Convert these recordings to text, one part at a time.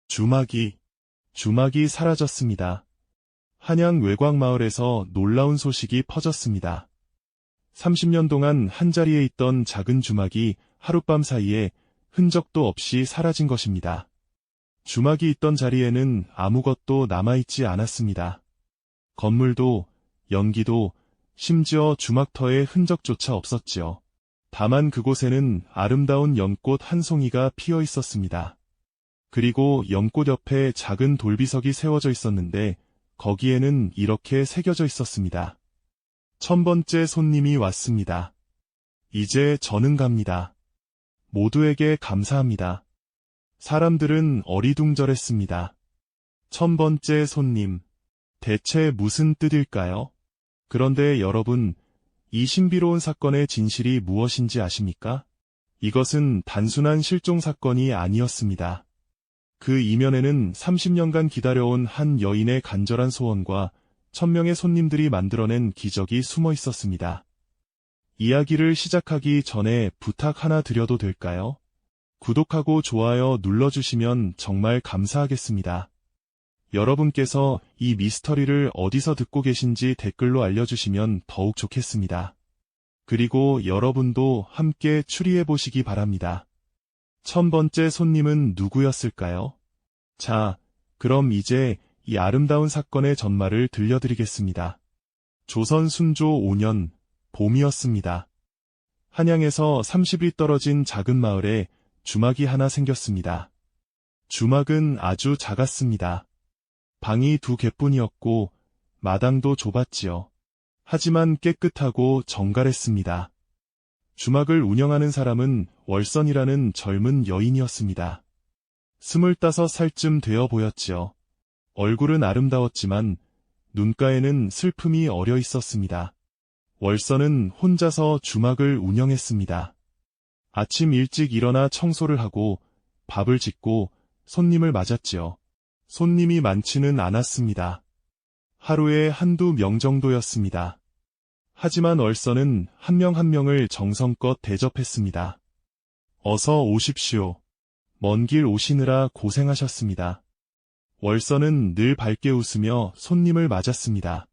주막이 사라졌습니다. 한양 외곽마을에서 놀라운 소식이 퍼졌습니다. 30년 동안 한자리에 있던 작은 주막이 하룻밤 사이에 흔적도 없이 사라진 것입니다. 주막이 있던 자리에는 아무것도 남아있지 않았습니다. 건물도, 연기도, 심지어 주막터의 흔적조차 없었지요. 다만 그곳에는 아름다운 연꽃 한 송이가 피어 있었습니다. 그리고 연꽃 옆에 작은 돌비석이 세워져 있었는데 거기에는 이렇게 새겨져 있었습니다. 1000번째 손님이 왔습니다. 이제 저는 갑니다. 모두에게 감사합니다. 사람들은 어리둥절했습니다. 1000번째 손님, 대체 무슨 뜻일까요? 그런데 여러분, 이 신비로운 사건의 진실이 무엇인지 아십니까? 이것은 단순한 실종 사건이 아니었습니다. 그 이면에는 30년간 기다려온 한 여인의 간절한 소원과 1000명의 손님들이 만들어낸 기적이 숨어 있었습니다. 이야기를 시작하기 전에 부탁 하나 드려도 될까요? 구독하고 좋아요 눌러주시면 정말 감사하겠습니다. 여러분께서 이 미스터리를 어디서 듣고 계신지 댓글로 알려주시면 더욱 좋겠습니다. 그리고 여러분도 함께 추리해보시기 바랍니다. 1000번째 손님은 누구였을까요? 자, 그럼 이제 이 아름다운 사건의 전말을 들려드리겠습니다. 조선 순조 5년, 봄이었습니다. 한양에서 30리 떨어진 작은 마을에 주막이 하나 생겼습니다. 주막은 아주 작았습니다. 방이 2개뿐이었고 마당도 좁았지요. 하지만 깨끗하고 정갈했습니다. 주막을 운영하는 사람은 월선이라는 젊은 여인이었습니다. 25살쯤 되어 보였지요. 얼굴은 아름다웠지만 눈가에는 슬픔이 어려 있었습니다. 월선은 혼자서 주막을 운영했습니다. 아침 일찍 일어나 청소를 하고 밥을 짓고 손님을 맞았지요. 손님이 많지는 않았습니다. 하루에 한두 명 정도였습니다. 하지만 월선은 한 명 한 명을 정성껏 대접했습니다. 어서 오십시오. 먼 길 오시느라 고생하셨습니다. 월선은 늘 밝게 웃으며 손님을 맞았습니다.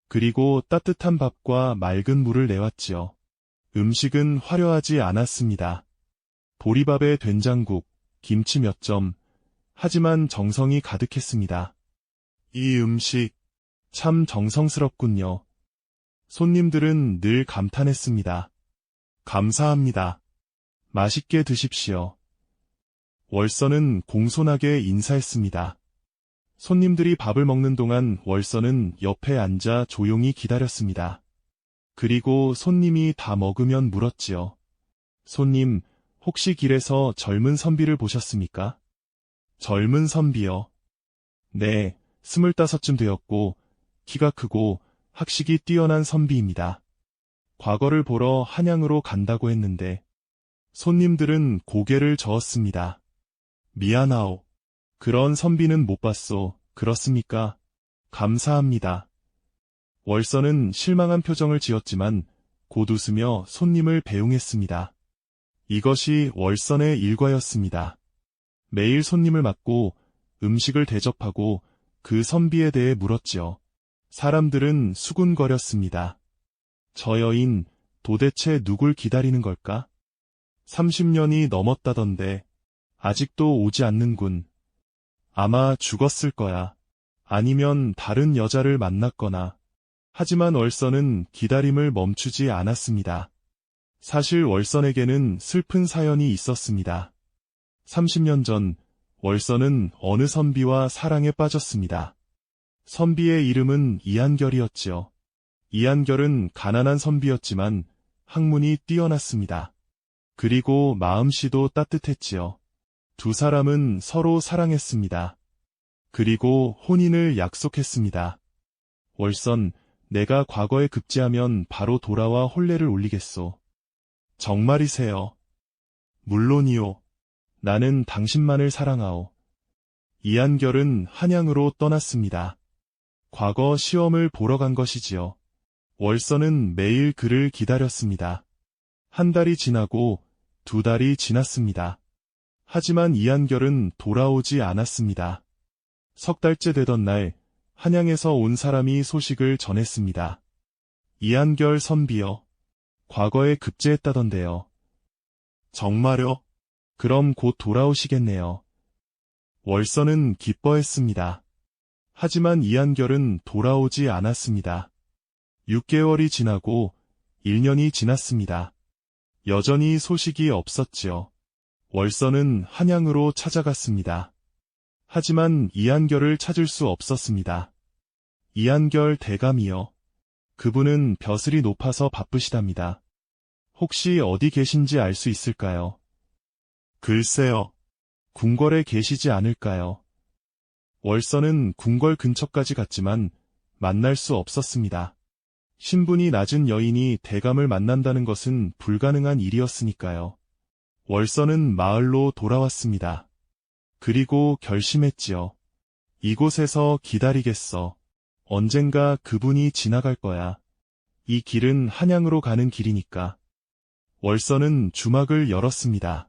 그리고 따뜻한 밥과 맑은 물을 내왔지요. 음식은 화려하지 않았습니다. 보리밥에 된장국, 김치 몇 점, 하지만 정성이 가득했습니다. 이 음식 참 정성스럽군요. 손님들은 늘 감탄했습니다. 감사합니다. 맛있게 드십시오. 월선은 공손하게 인사했습니다. 손님들이 밥을 먹는 동안 월선은 옆에 앉아 조용히 기다렸습니다. 그리고 손님이 다 먹으면 물었지요. 손님, 혹시 길에서 젊은 선비를 보셨습니까? 젊은 선비요. 네, 25쯤 되었고 키가 크고 학식이 뛰어난 선비입니다. 과거를 보러 한양으로 간다고 했는데 손님들은 고개를 저었습니다. 미안하오. 그런 선비는 못 봤소. 그렇습니까? 감사합니다. 월선은 실망한 표정을 지었지만 곧 웃으며 손님을 배웅했습니다. 이것이 월선의 일과였습니다. 매일 손님을 맞고 음식을 대접하고 그 선비에 대해 물었지요. 사람들은 수군거렸습니다. 저 여인 도대체 누굴 기다리는 걸까? 30년이 넘었다던데 아직도 오지 않는군. 아마 죽었을 거야. 아니면 다른 여자를 만났거나. 하지만 월선은 기다림을 멈추지 않았습니다. 사실 월선에게는 슬픈 사연이 있었습니다. 30년 전 월선은 어느 선비와 사랑에 빠졌습니다. 선비의 이름은 이한결이었지요. 이한결은 가난한 선비였지만 학문이 뛰어났습니다. 그리고 마음씨도 따뜻했지요. 두 사람은 서로 사랑했습니다. 그리고 혼인을 약속했습니다. 월선, 내가 과거에 급제하면 바로 돌아와 혼례를 올리겠소. 정말이세요? 물론이요. 나는 당신만을 사랑하오. 이한결은 한양으로 떠났습니다. 과거 시험을 보러 간 것이지요. 월선은 매일 그를 기다렸습니다. 한 달이 지나고 2달이 지났습니다. 하지만 이한결은 돌아오지 않았습니다. 석 달째 되던 날, 한양에서 온 사람이 소식을 전했습니다. 이한결 선비요. 과거에 급제했다던데요. 정말요? 그럼 곧 돌아오시겠네요. 월선은 기뻐했습니다. 하지만 이한결은 돌아오지 않았습니다. 6개월이 지나고 1년이 지났습니다. 여전히 소식이 없었지요. 월선은 한양으로 찾아갔습니다. 하지만 이한결을 찾을 수 없었습니다. 이한결 대감이요. 그분은 벼슬이 높아서 바쁘시답니다. 혹시 어디 계신지 알 수 있을까요? 글쎄요. 궁궐에 계시지 않을까요? 월선은 궁궐 근처까지 갔지만 만날 수 없었습니다. 신분이 낮은 여인이 대감을 만난다는 것은 불가능한 일이었으니까요. 월선은 마을로 돌아왔습니다. 그리고 결심했지요. 이곳에서 기다리겠어. 언젠가 그분이 지나갈 거야. 이 길은 한양으로 가는 길이니까. 월선은 주막을 열었습니다.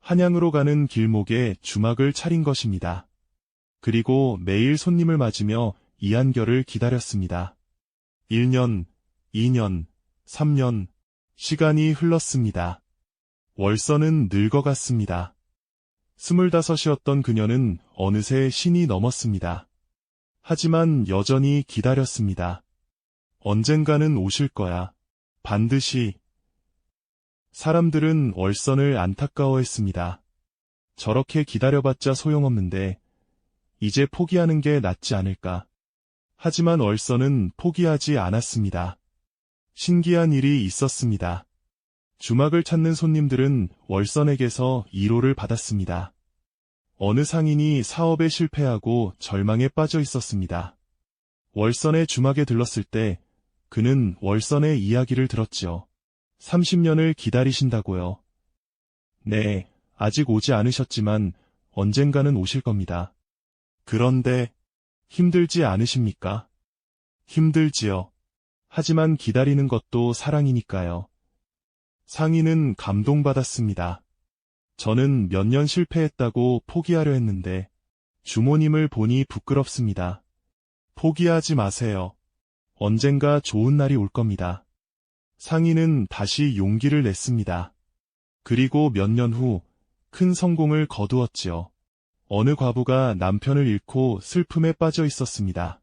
한양으로 가는 길목에 주막을 차린 것입니다. 그리고 매일 손님을 맞으며 이한결을 기다렸습니다. 1년, 2년, 3년, 시간이 흘렀습니다. 월선은 늙어갔습니다. 25이었던 그녀는 어느새 신이 넘었습니다. 하지만 여전히 기다렸습니다. 언젠가는 오실 거야. 반드시. 사람들은 월선을 안타까워했습니다. 저렇게 기다려봤자 소용없는데 이제 포기하는 게 낫지 않을까. 하지만 월선은 포기하지 않았습니다. 신기한 일이 있었습니다. 주막을 찾는 손님들은 월선에게서 위로를 받았습니다. 어느 상인이 사업에 실패하고 절망에 빠져 있었습니다. 월선의 주막에 들렀을 때 그는 월선의 이야기를 들었지요. 30년을 기다리신다고요. 네, 아직 오지 않으셨지만 언젠가는 오실 겁니다. 그런데 힘들지 않으십니까? 힘들지요. 하지만 기다리는 것도 사랑이니까요. 상인은 감동받았습니다. 저는 몇 년 실패했다고 포기하려 했는데 주모님을 보니 부끄럽습니다. 포기하지 마세요. 언젠가 좋은 날이 올 겁니다. 상인은 다시 용기를 냈습니다. 그리고 몇 년 후 큰 성공을 거두었지요. 어느 과부가 남편을 잃고 슬픔에 빠져 있었습니다.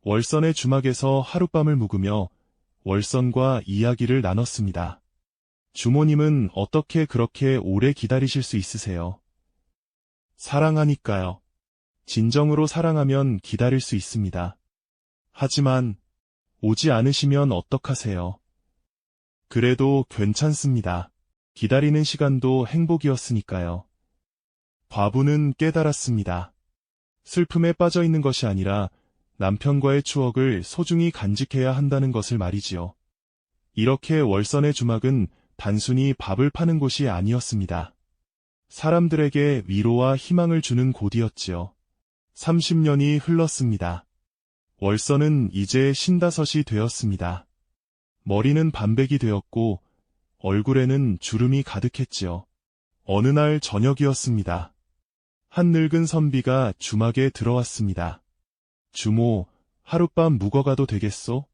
월선의 주막에서 하룻밤을 묵으며 월선과 이야기를 나눴습니다. 주모님은 어떻게 그렇게 오래 기다리실 수 있으세요? 사랑하니까요. 진정으로 사랑하면 기다릴 수 있습니다. 하지만 오지 않으시면 어떡하세요? 그래도 괜찮습니다. 기다리는 시간도 행복이었으니까요. 과부는 깨달았습니다. 슬픔에 빠져 있는 것이 아니라 남편과의 추억을 소중히 간직해야 한다는 것을 말이지요. 이렇게 월선의 주막은 단순히 밥을 파는 곳이 아니었습니다. 사람들에게 위로와 희망을 주는 곳이었지요. 30년이 흘렀습니다. 월선은 이제 55이 되었습니다. 머리는 반백이 되었고 얼굴에는 주름이 가득했지요. 어느 날 저녁이었습니다. 한 늙은 선비가 주막에 들어왔습니다. 주모, 하룻밤 묵어가도 되겠소?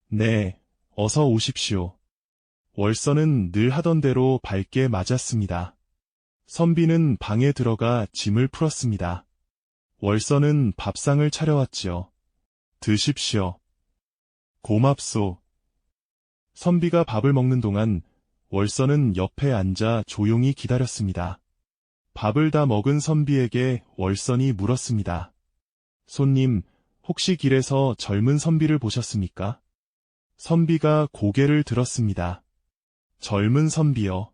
네, 어서 오십시오. 월선은 늘 하던 대로 밝게 맞았습니다. 선비는 방에 들어가 짐을 풀었습니다. 월선은 밥상을 차려왔지요. 드십시오. 고맙소. 선비가 밥을 먹는 동안 월선은 옆에 앉아 조용히 기다렸습니다. 밥을 다 먹은 선비에게 월선이 물었습니다. 손님, 혹시 길에서 젊은 선비를 보셨습니까? 선비가 고개를 들었습니다. 젊은 선비요.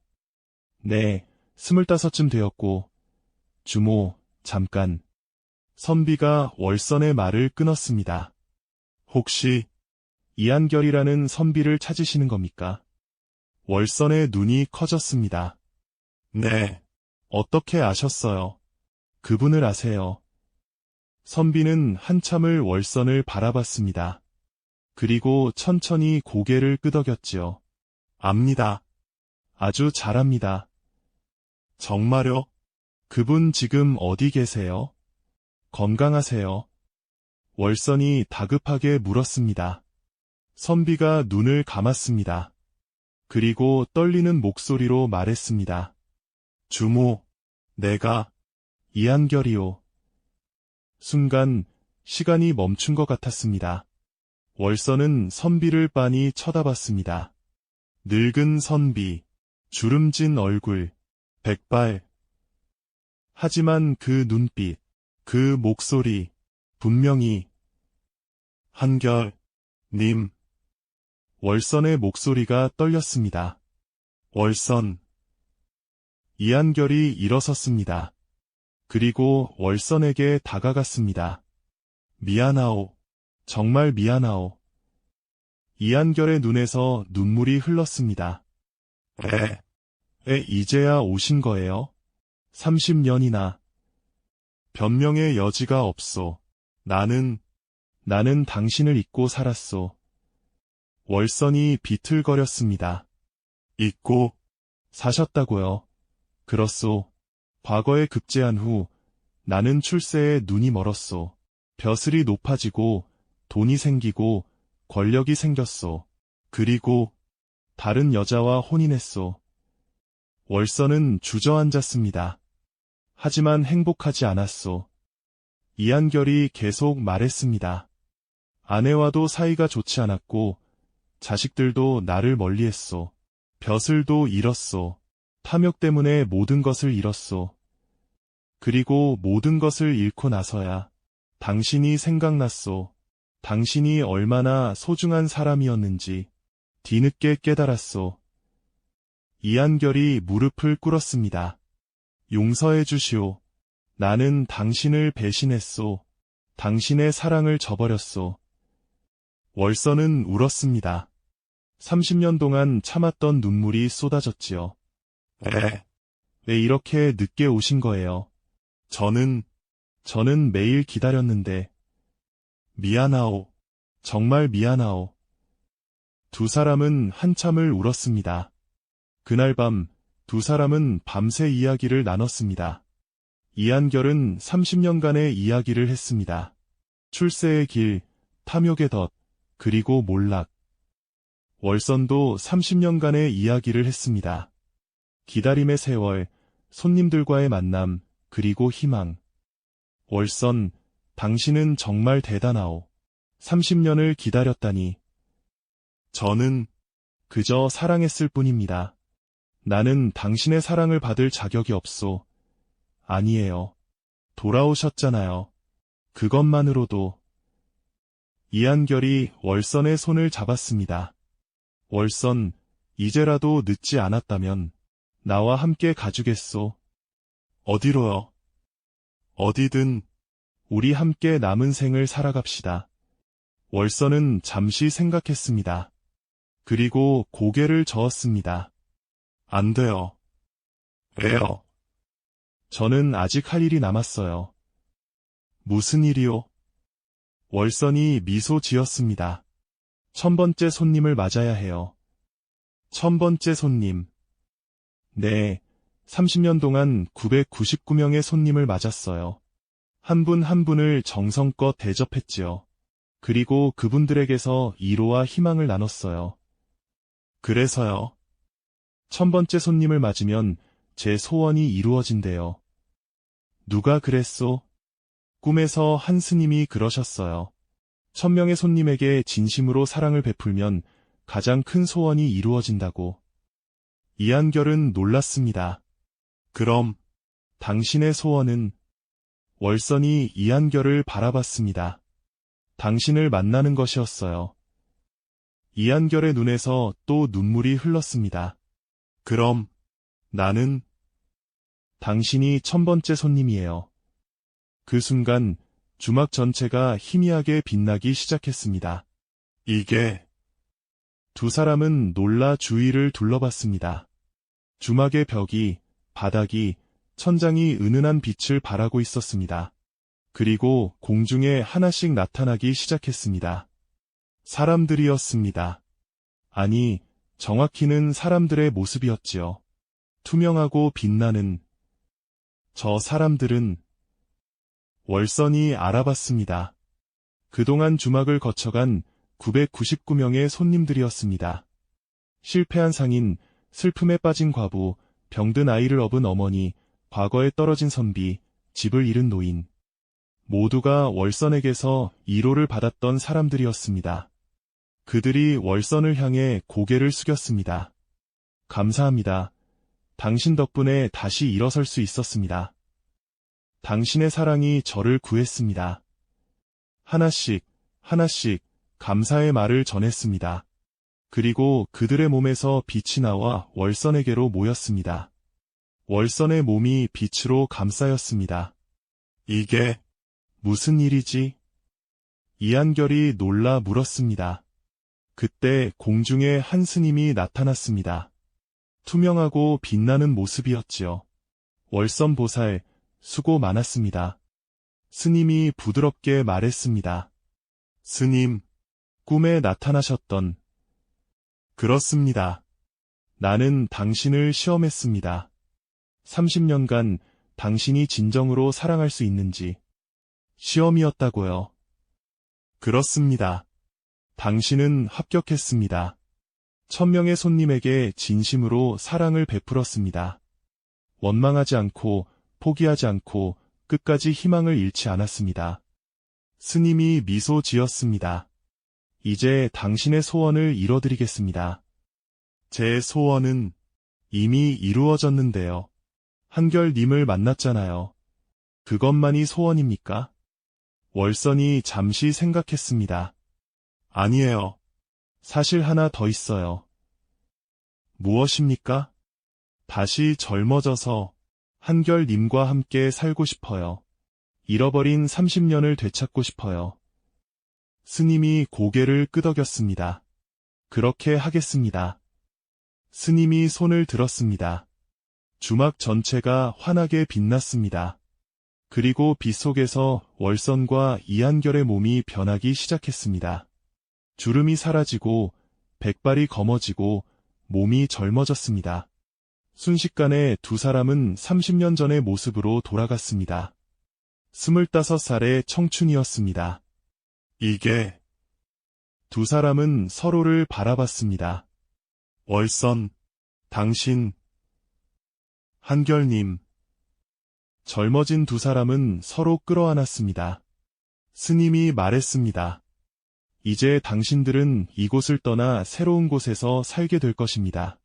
네, 25쯤 되었고. 주모, 잠깐. 선비가 월선의 말을 끊었습니다. 혹시 이한결이라는 선비를 찾으시는 겁니까? 월선의 눈이 커졌습니다. 네. 어떻게 아셨어요? 그분을 아세요? 선비는 한참을 월선을 바라봤습니다. 그리고 천천히 고개를 끄덕였지요. 압니다. 아주 잘합니다. 정말요? 그분 지금 어디 계세요? 건강하세요? 월선이 다급하게 물었습니다. 선비가 눈을 감았습니다. 그리고 떨리는 목소리로 말했습니다. 주모, 내가 이한결이요. 순간 시간이 멈춘 것 같았습니다. 월선은 선비를 빤히 쳐다봤습니다. 늙은 선비, 주름진 얼굴, 백발. 하지만 그 눈빛, 그 목소리, 분명히 한결, 님. 월선의 목소리가 떨렸습니다. 월선. 이한결이 일어섰습니다. 그리고 월선에게 다가갔습니다. 미안하오. 정말 미안하오. 이한결의 눈에서 눈물이 흘렀습니다. 이제야 오신 거예요? 30년이나. 변명의 여지가 없소. 나는 당신을 잊고 살았소. 월선이 비틀거렸습니다. 잊고 사셨다고요. 그렇소. 과거에 급제한 후 나는 출세에 눈이 멀었소. 벼슬이 높아지고 돈이 생기고 권력이 생겼소. 그리고 다른 여자와 혼인했소. 월선은 주저앉았습니다. 하지만 행복하지 않았소. 이한결이 계속 말했습니다. 아내와도 사이가 좋지 않았고 자식들도 나를 멀리했소. 벼슬도 잃었소. 탐욕 때문에 모든 것을 잃었소. 그리고 모든 것을 잃고 나서야 당신이 생각났소. 당신이 얼마나 소중한 사람이었는지 뒤늦게 깨달았소. 이한결이 무릎을 꿇었습니다. 용서해 주시오. 나는 당신을 배신했소. 당신의 사랑을 저버렸소. 월선은 울었습니다. 30년 동안 참았던 눈물이 쏟아졌지요. 왜 이렇게 늦게 오신 거예요? 저는 매일 기다렸는데. 미안하오. 정말 미안하오. 두 사람은 한참을 울었습니다. 그날 밤 두 사람은 밤새 이야기를 나눴습니다. 이한결은 30년간의 이야기를 했습니다. 출세의 길, 탐욕의 덫, 그리고 몰락. 월선도 30년간의 이야기를 했습니다. 기다림의 세월, 손님들과의 만남, 그리고 희망. 월선, 당신은 정말 대단하오. 30년을 기다렸다니. 저는 그저 사랑했을 뿐입니다. 나는 당신의 사랑을 받을 자격이 없소. 아니에요. 돌아오셨잖아요. 그것만으로도. 이한결이 월선의 손을 잡았습니다. 월선, 이제라도 늦지 않았다면 나와 함께 가주겠소. 어디로요? 어디든 우리 함께 남은 생을 살아갑시다. 월선은 잠시 생각했습니다. 그리고 고개를 저었습니다. 안 돼요. 왜요? 저는 아직 할 일이 남았어요. 무슨 일이요? 월선이 미소 지었습니다. 1000번째 손님을 맞아야 해요. 1000번째 손님. 네, 30년 동안 999명의 손님을 맞았어요. 한 분 한 분을 정성껏 대접했지요. 그리고 그분들에게서 위로와 희망을 나눴어요. 그래서요. 1000번째 손님을 맞으면 제 소원이 이루어진대요. 누가 그랬소? 꿈에서 한 스님이 그러셨어요. 1000명의 손님에게 진심으로 사랑을 베풀면 가장 큰 소원이 이루어진다고. 이한결은 놀랐습니다. 그럼 당신의 소원은? 월선이 이한결을 바라봤습니다. 당신을 만나는 것이었어요. 이한결의 눈에서 또 눈물이 흘렀습니다. 그럼 나는? 당신이 1000번째 손님이에요. 그 순간 주막 전체가 희미하게 빛나기 시작했습니다. 이게... 두 사람은 놀라 주위를 둘러봤습니다. 주막의 벽이, 바닥이, 천장이 은은한 빛을 발하고 있었습니다. 그리고 공중에 하나씩 나타나기 시작했습니다. 사람들이었습니다. 아니, 정확히는 사람들의 모습이었지요. 투명하고 빛나는 저 사람들은 월선이 알아봤습니다. 그동안 주막을 거쳐간 999명의 손님들이었습니다. 실패한 상인, 슬픔에 빠진 과부, 병든 아이를 업은 어머니, 과거에 떨어진 선비, 집을 잃은 노인. 모두가 월선에게서 위로를 받았던 사람들이었습니다. 그들이 월선을 향해 고개를 숙였습니다. 감사합니다. 당신 덕분에 다시 일어설 수 있었습니다. 당신의 사랑이 저를 구했습니다. 하나씩, 하나씩 감사의 말을 전했습니다. 그리고 그들의 몸에서 빛이 나와 월선에게로 모였습니다. 월선의 몸이 빛으로 감싸였습니다. 이게 무슨 일이지? 이한결이 놀라 물었습니다. 그때 공중에 한 스님이 나타났습니다. 투명하고 빛나는 모습이었지요. 월선 보살, 수고 많았습니다. 스님이 부드럽게 말했습니다. 스님, 꿈에 나타나셨던. 그렇습니다. 나는 당신을 시험했습니다. 30년간 당신이 진정으로 사랑할 수 있는지. 시험이었다고요. 그렇습니다. 당신은 합격했습니다. 1000명의 손님에게 진심으로 사랑을 베풀었습니다. 원망하지 않고, 포기하지 않고, 끝까지 희망을 잃지 않았습니다. 스님이 미소 지었습니다. 이제 당신의 소원을 이뤄드리겠습니다. 제 소원은 이미 이루어졌는데요. 한결님을 만났잖아요. 그것만이 소원입니까? 월선이 잠시 생각했습니다. 아니에요. 사실 하나 더 있어요. 무엇입니까? 다시 젊어져서 한결님과 함께 살고 싶어요. 잃어버린 30년을 되찾고 싶어요. 스님이 고개를 끄덕였습니다. 그렇게 하겠습니다. 스님이 손을 들었습니다. 주막 전체가 환하게 빛났습니다. 그리고 빛 속에서 월선과 이한결의 몸이 변하기 시작했습니다. 주름이 사라지고 백발이 검어지고 몸이 젊어졌습니다. 순식간에 두 사람은 30년 전의 모습으로 돌아갔습니다. 25살의 청춘이었습니다. 이게... 두 사람은 서로를 바라봤습니다. 월선, 당신, 한결님. 젊어진 두 사람은 서로 끌어안았습니다. 스님이 말했습니다. 이제 당신들은 이곳을 떠나 새로운 곳에서 살게 될 것입니다.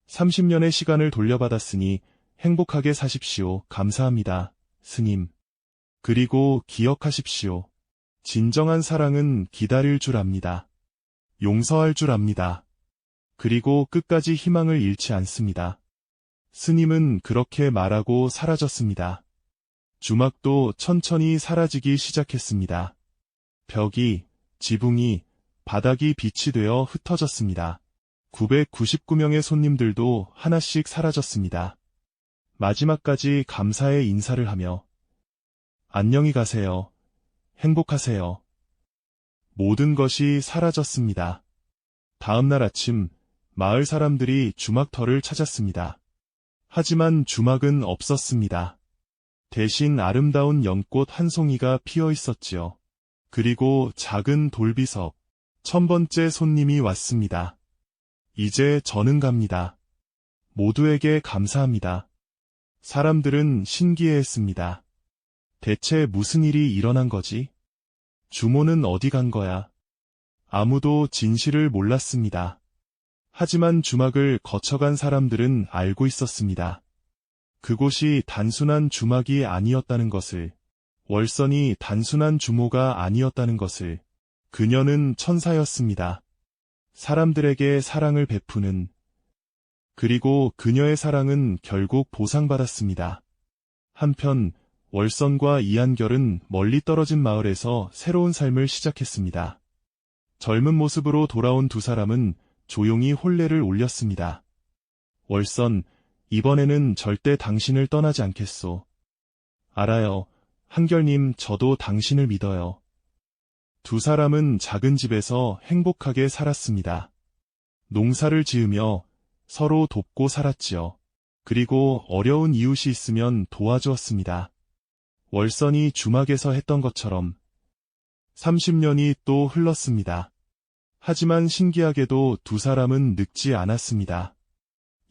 30년의 시간을 돌려받았으니 행복하게 사십시오. 감사합니다, 스님. 그리고 기억하십시오. 진정한 사랑은 기다릴 줄 압니다. 용서할 줄 압니다. 그리고 끝까지 희망을 잃지 않습니다. 스님은 그렇게 말하고 사라졌습니다. 주막도 천천히 사라지기 시작했습니다. 벽이, 지붕이, 바닥이 빛이 되어 흩어졌습니다. 999명의 손님들도 하나씩 사라졌습니다. 마지막까지 감사의 인사를 하며 안녕히 가세요. 행복하세요. 모든 것이 사라졌습니다. 다음 날 아침, 마을 사람들이 주막터를 찾았습니다. 하지만 주막은 없었습니다. 대신 아름다운 연꽃 한 송이가 피어 있었지요. 그리고 작은 돌비석, 1000번째 손님이 왔습니다. 이제 저는 갑니다. 모두에게 감사합니다. 사람들은 신기해했습니다. 대체 무슨 일이 일어난 거지? 주모는 어디 간 거야? 아무도 진실을 몰랐습니다. 하지만 주막을 거쳐간 사람들은 알고 있었습니다. 그곳이 단순한 주막이 아니었다는 것을, 월선이 단순한 주모가 아니었다는 것을, 그녀는 천사였습니다. 사람들에게 사랑을 베푸는, 그리고 그녀의 사랑은 결국 보상받았습니다. 한편 월선과 이한결은 멀리 떨어진 마을에서 새로운 삶을 시작했습니다. 젊은 모습으로 돌아온 두 사람은 조용히 혼례를 올렸습니다. 월선, 이번에는 절대 당신을 떠나지 않겠소. 알아요. 한결님, 저도 당신을 믿어요. 두 사람은 작은 집에서 행복하게 살았습니다. 농사를 지으며 서로 돕고 살았지요. 그리고 어려운 이웃이 있으면 도와주었습니다. 월선이 주막에서 했던 것처럼 30년이 또 흘렀습니다. 하지만 신기하게도 두 사람은 늙지 않았습니다.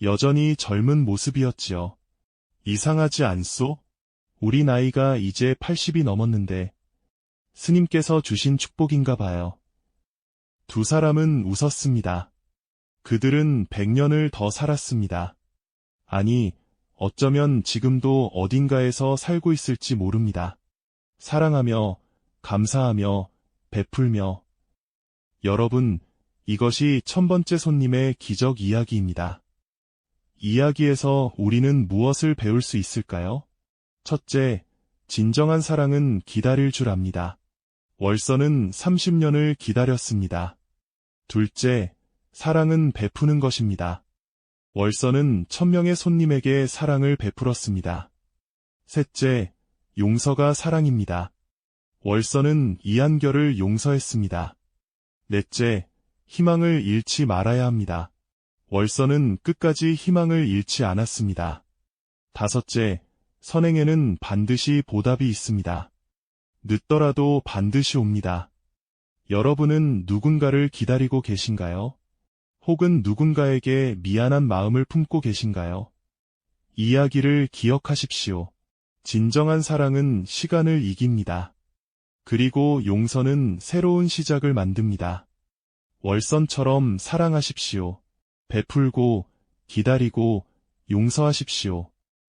여전히 젊은 모습이었지요. 이상하지 않소? 우리 나이가 이제 80이 넘었는데 스님께서 주신 축복인가 봐요. 두 사람은 웃었습니다. 그들은 100년을 더 살았습니다. 아니, 어쩌면 지금도 어딘가에서 살고 있을지 모릅니다. 사랑하며, 감사하며, 베풀며. 여러분, 이것이 1000번째 손님의 기적 이야기입니다. 이야기에서 우리는 무엇을 배울 수 있을까요? 첫째, 진정한 사랑은 기다릴 줄 압니다. 월선은 30년을 기다렸습니다. 둘째, 사랑은 베푸는 것입니다. 월선은 1000명의 손님에게 사랑을 베풀었습니다. 셋째, 용서가 사랑입니다. 월선은 이한결을 용서했습니다. 넷째, 희망을 잃지 말아야 합니다. 월선은 끝까지 희망을 잃지 않았습니다. 다섯째, 선행에는 반드시 보답이 있습니다. 늦더라도 반드시 옵니다. 여러분은 누군가를 기다리고 계신가요? 혹은 누군가에게 미안한 마음을 품고 계신가요? 이야기를 기억하십시오. 진정한 사랑은 시간을 이깁니다. 그리고 용서는 새로운 시작을 만듭니다. 월선처럼 사랑하십시오. 베풀고, 기다리고, 용서하십시오.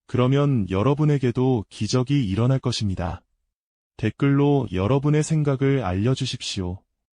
그러면 여러분에게도 기적이 일어날 것입니다. 댓글로 여러분의 생각을 알려주십시오.